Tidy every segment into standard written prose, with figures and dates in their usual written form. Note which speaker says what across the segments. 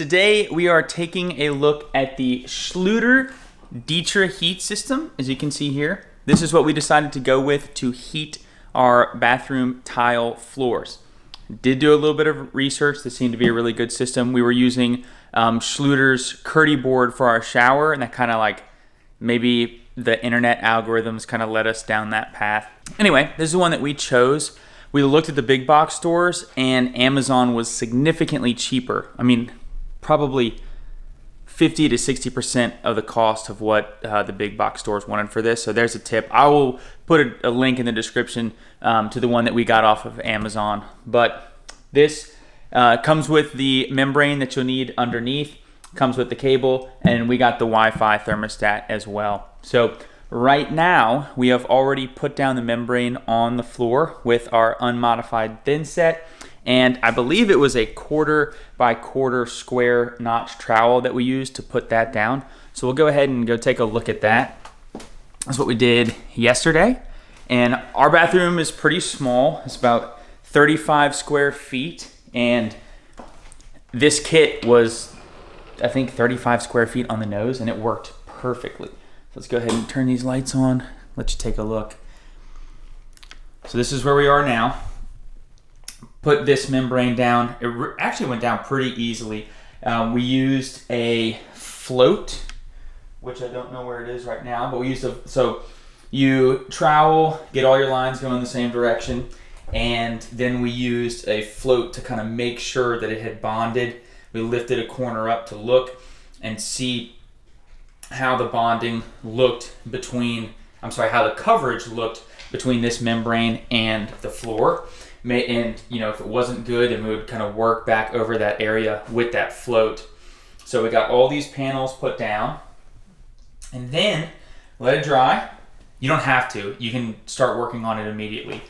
Speaker 1: Today we are taking a look at the Schluter Ditra Heat system. As you can see here, this is what we decided to go with to heat our bathroom tile floors. Did do a little bit of research. This seemed to be a really good system. We were using Schluter's Curdy board for our shower, and that kind of like maybe the internet algorithms kind of led us down that path. Anyway, this is the one that we chose. We looked at the big box stores, and Amazon was significantly cheaper. I mean, probably 50 to 60% of the cost of what the big box stores wanted for this. So there's a tip. I will put a link in the description to the one that we got off of Amazon. But this comes with the membrane that you'll need underneath, comes with the cable, and we got the Wi-Fi thermostat as well. So right now, we have already put down the membrane on the floor with our unmodified thin set. And I believe it was a 1/4 by 1/4 square notch trowel that we used to put that down. So we'll go ahead and go take a look at that. That's what we did yesterday. And our bathroom is pretty small. It's about 35 square feet. And this kit was, I think, 35 square feet on the nose, and it worked perfectly. So let's go ahead and turn these lights on, let you take a look. So this is where we are now. Put this membrane down. It actually went down pretty easily. We used a float, which I don't know where it is right now, but we used so you trowel, get all your lines going in the same direction, and then we used a float to kind of make sure that it had bonded. We lifted a corner up to look and see how the bonding looked between, how the coverage looked between this membrane and the floor. And if it wasn't good, then we would kind of work back over that area with that float. So we got all these panels put down, and then let it dry. You don't have to. You can start working on it immediately,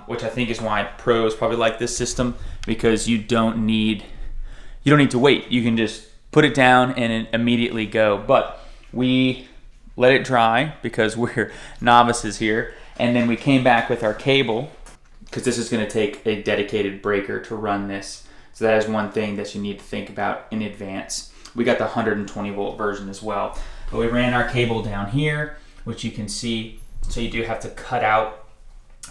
Speaker 1: which I think is why pros probably like this system, because you don't need to wait. You can just put it down and immediately go. But we let it dry because we're novices here, and then we came back with our cable, because this is going to take a dedicated breaker to run this. So that is one thing that you need to think about in advance. We got the 120 volt version as well. But we ran our cable down here, which you can see. So you do have to cut out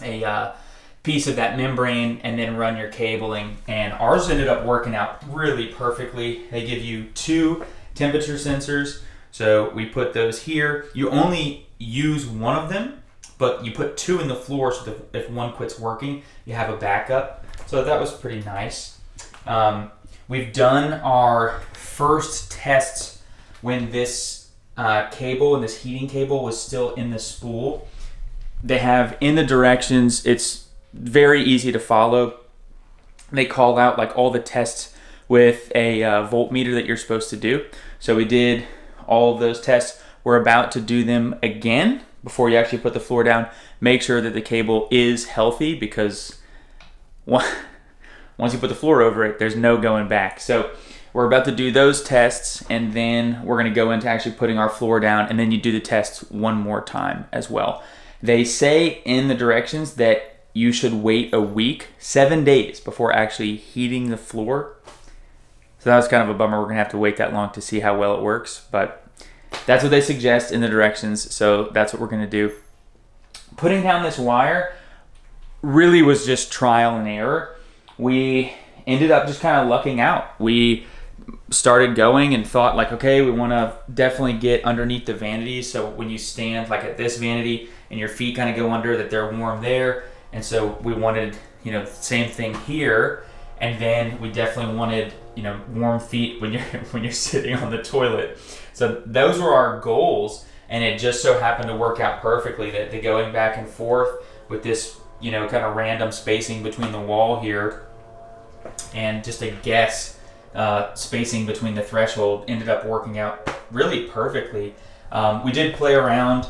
Speaker 1: a piece of that membrane and then run your cabling. And ours ended up working out really perfectly. They give you 2 temperature sensors. So we put those here. You only use one of them, but you put 2 in the floor so that if one quits working, you have a backup. So that was pretty nice. We've done our first tests when this cable and this heating cable was still in the spool. They have in the directions, it's very easy to follow. They call out like all the tests with a voltmeter that you're supposed to do. So we did all of those tests. We're about to do them again before you actually put the floor down. Make sure that the cable is healthy, because once you put the floor over it, there's no going back. So we're about to do those tests, and then we're going to go into actually putting our floor down, and then you do the tests one more time as well. They say in the directions that you should wait a week, 7 days, before actually heating the floor. So that was kind of a bummer. We're going to have to wait that long to see how well it works, but that's what they suggest in the directions, so that's what we're going to do. Putting down this wire really was just trial and error. We ended up just kind of lucking out. We started going and thought like, okay, we want to definitely get underneath the vanities, so when you stand like at this vanity and your feet kind of go under, that they're warm there. And so we wanted, the same thing here. And then we definitely wanted, warm feet when you're sitting on the toilet. So those were our goals, and it just so happened to work out perfectly, that the going back and forth with this, kind of random spacing between the wall here, and just a guess spacing between the threshold ended up working out really perfectly. We did play around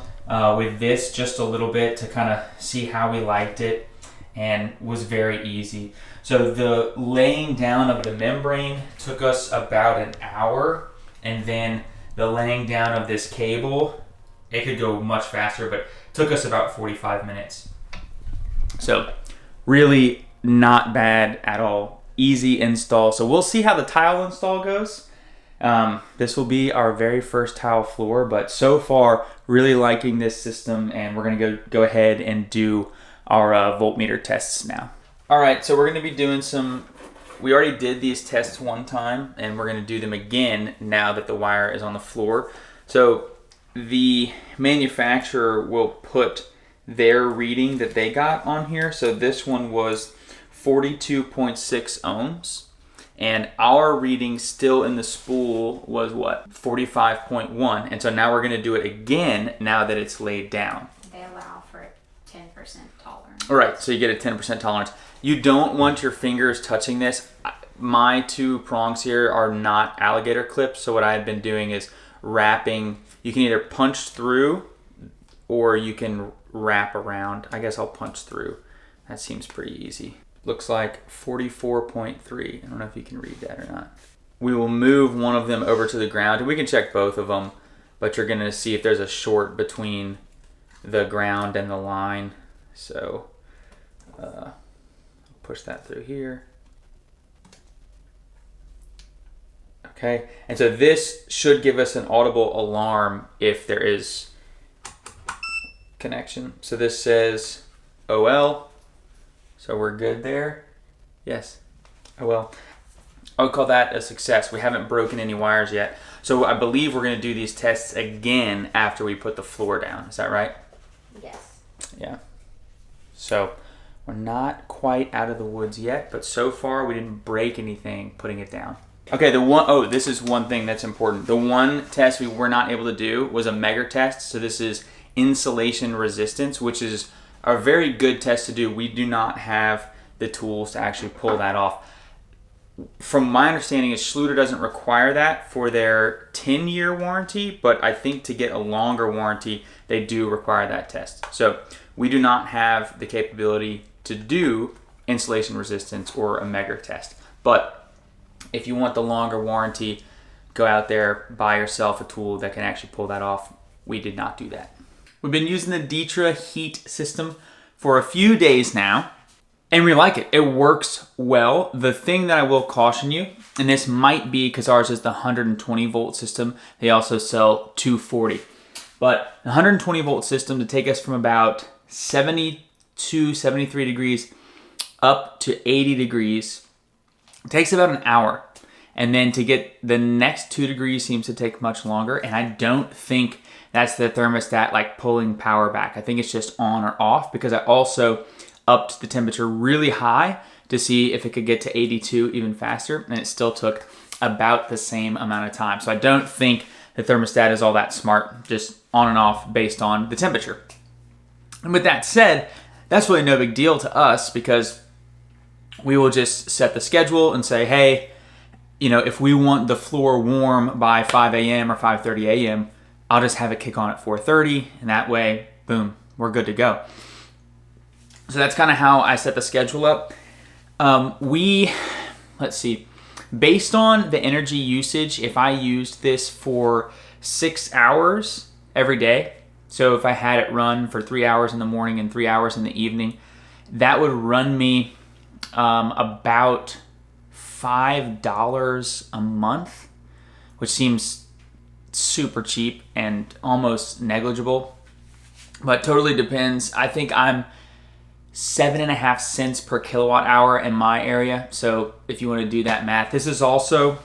Speaker 1: with this just a little bit to kind of see how we liked it, and was very easy. So the laying down of the membrane took us about an hour, and then the laying down of this cable, it could go much faster, but took us about 45 minutes. So really not bad at all. easy install. So we'll see how the tile install goes. This will be our very first tile floor, but so far really liking this system, and we're gonna go ahead and do our voltmeter tests now. All right, so we're gonna be doing we already did these tests one time, and we're gonna do them again now that the wire is on the floor. So the manufacturer will put their reading that they got on here. So this one was 42.6 ohms. And our reading still in the spool was what? 45.1. And so now we're gonna do it again now that it's laid down.
Speaker 2: They allow for 10% tolerance.
Speaker 1: All right, so you get a 10% tolerance. You don't want your fingers touching this. My two prongs here are not alligator clips, so what I've been doing is wrapping. You can either punch through or you can wrap around. I guess I'll punch through. That seems pretty easy. Looks like 44.3. I don't know if you can read that or not. We will move one of them over to the ground, and we can check both of them, but you're gonna see if there's a short between the ground and the line. So push that through here. Okay, and so this should give us an audible alarm if there is connection. So this says OL. So we're good there. Yes. Oh well. I would call that a success. We haven't broken any wires yet. So I believe we're going to do these tests again after we put the floor down. Is that right?
Speaker 2: Yes.
Speaker 1: Yeah. So we're not quite out of the woods yet, but so far we didn't break anything putting it down. Okay, this is one thing that's important. The one test we were not able to do was a Megger test. So this is insulation resistance, which is a very good test to do. We do not have the tools to actually pull that off. From my understanding is Schluter doesn't require that for their 10-year warranty, but I think to get a longer warranty, they do require that test. So we do not have the capability to do insulation resistance or a Megger test. But if you want the longer warranty, go out there, buy yourself a tool that can actually pull that off. We did not do that. We've been using the Ditra Heat system for a few days now, and we like it. It works well. The thing that I will caution you, and this might be because ours is the 120 volt system. They also sell 240. But the 120 volt system, to take us from about 72, 73 degrees up to 80 degrees, it takes about an hour. And then to get the next 2 degrees seems to take much longer. And I don't think that's the thermostat like pulling power back. I think it's just on or off, because I also upped the temperature really high to see if it could get to 82 even faster, and it still took about the same amount of time. So I don't think the thermostat is all that smart, just on and off based on the temperature. And with that said, that's really no big deal to us, because we will just set the schedule and say, hey, if we want the floor warm by 5 a.m. or 5:30 a.m., I'll just have it kick on at 4:30, and that way, boom, we're good to go. So that's kind of how I set the schedule up. Let's see, based on the energy usage, if I used this for 6 hours every day, so if I had it run for 3 hours in the morning and 3 hours in the evening, that would run me about $5 a month, which seems super cheap and almost negligible, but totally depends. I think I'm 7.5 cents per kilowatt hour in my area. So if you want to do that math, this is also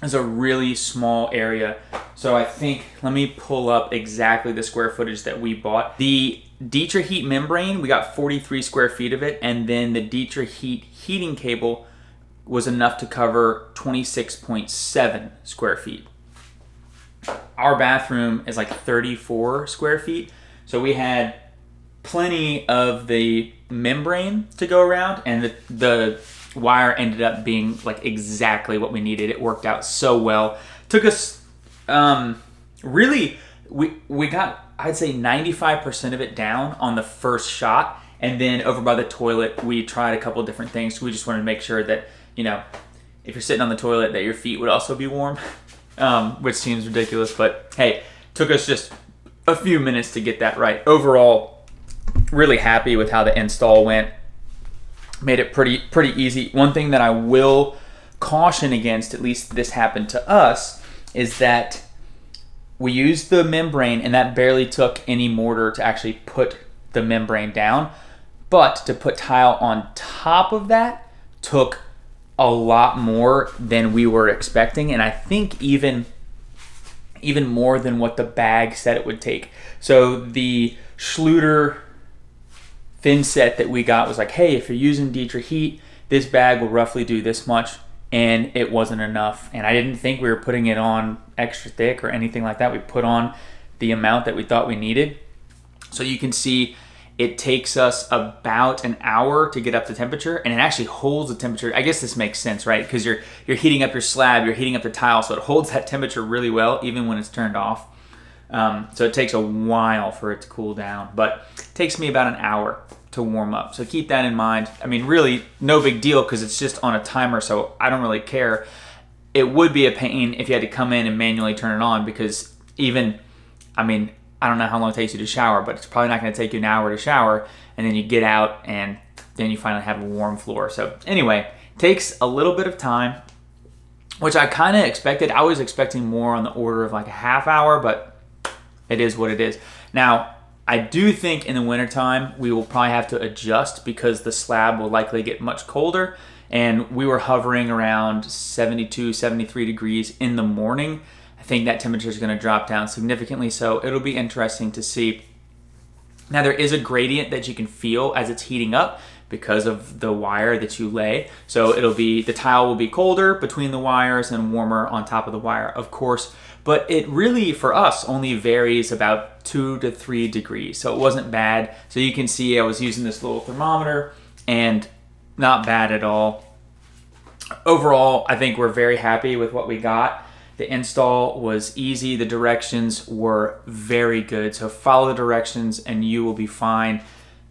Speaker 1: a really small area. So I think, let me pull up exactly the square footage that we bought. The Ditra Heat membrane, we got 43 square feet of it. And then the Ditra Heat heating cable was enough to cover 26.7 square feet. Our bathroom is like 34 square feet. So we had plenty of the membrane to go around, and the wire ended up being like exactly what we needed. It worked out so well. Took us really, we got, I'd say 95% of it down on the first shot, and then over by the toilet we tried a couple different things. We just wanted to make sure that if you're sitting on the toilet, that your feet would also be warm, which seems ridiculous, but hey, took us just a few minutes to get that right. Overall, really happy with how the install went. Made it pretty easy. One thing that I will caution against, at least this happened to us, is that we used the membrane and that barely took any mortar to actually put the membrane down. But to put tile on top of that took a lot more than we were expecting, and I think even more than what the bag said it would take. So the Schluter thin set that we got was like, hey, if you're using Ditra Heat, this bag will roughly do this much, and it wasn't enough. And I didn't think we were putting it on extra thick or anything like that. We put on the amount that we thought we needed. So you can see it takes us about an hour to get up to temperature, and it actually holds the temperature. I guess this makes sense, right? Because you're heating up your slab, you're heating up the tile, so it holds that temperature really well, even when it's turned off. So it takes a while for it to cool down, but it takes me about an hour to warm up. So keep that in mind. I mean, really no big deal because it's just on a timer, so I don't really care. It would be a pain if you had to come in and manually turn it on because I don't know how long it takes you to shower, but it's probably not going to take you an hour to shower, and then you get out and then you finally have a warm floor. So anyway, takes a little bit of time, which I kind of expected. I was expecting more on the order of like a half hour, but it is what it is. Now, I do think in the wintertime we will probably have to adjust because the slab will likely get much colder, and we were hovering around 72, 73 degrees in the morning. I think that temperature is going to drop down significantly, so it'll be interesting to see. Now, there is a gradient that you can feel as it's heating up because of the wire that you lay. So the tile will be colder between the wires and warmer on top of the wire, of course. But it really, for us, only varies about 2 to 3 degrees. So it wasn't bad. So you can see I was using this little thermometer and not bad at all. Overall, I think we're very happy with what we got. The install was easy. The directions were very good. So follow the directions and you will be fine.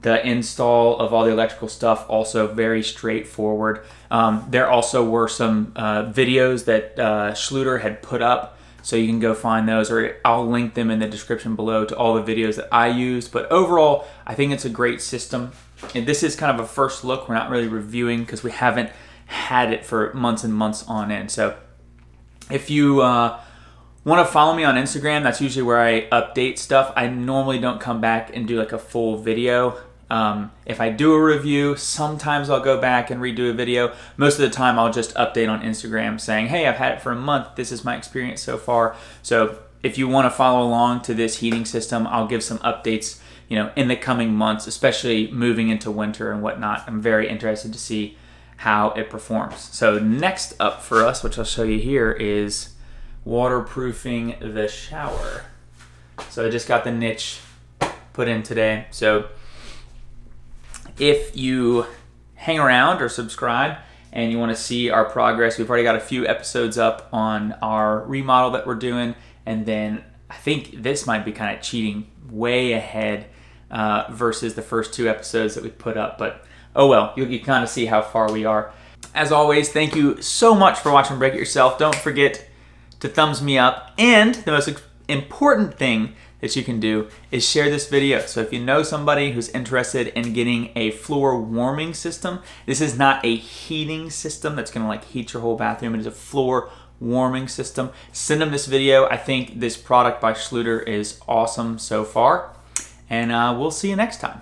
Speaker 1: The install of all the electrical stuff also very straightforward. There also were some videos that Schluter had put up, so you can go find those, or I'll link them in the description below to all the videos that I used. But overall, I think it's a great system. And this is kind of a first look. We're not really reviewing because we haven't had it for months and months on end. So if you want to follow me on Instagram, that's usually where I update stuff. I normally don't come back and do like a full video. If I do a review, sometimes I'll go back and redo a video. Most of the time I'll just update on Instagram saying, hey, I've had it for a month. This is my experience so far. So if you want to follow along to this heating system, I'll give some updates, in the coming months, especially moving into winter and whatnot. I'm very interested to see how it performs. So next up for us, which I'll show you here, is waterproofing the shower. So I just got the niche put in today. So if you hang around or subscribe and you want to see our progress, we've already got a few episodes up on our remodel that we're doing, and then I think this might be kind of cheating way ahead versus the first 2 episodes that we put up, but oh well, you kind of see how far we are. As always, thank you so much for watching Break It Yourself. Don't forget to thumbs me up, and the most important thing that you can do is share this video. So if you know somebody who's interested in getting a floor warming system, this is not a heating system that's gonna like heat your whole bathroom. It is a floor warming system. Send them this video. I think this product by Schluter is awesome so far, and we'll see you next time.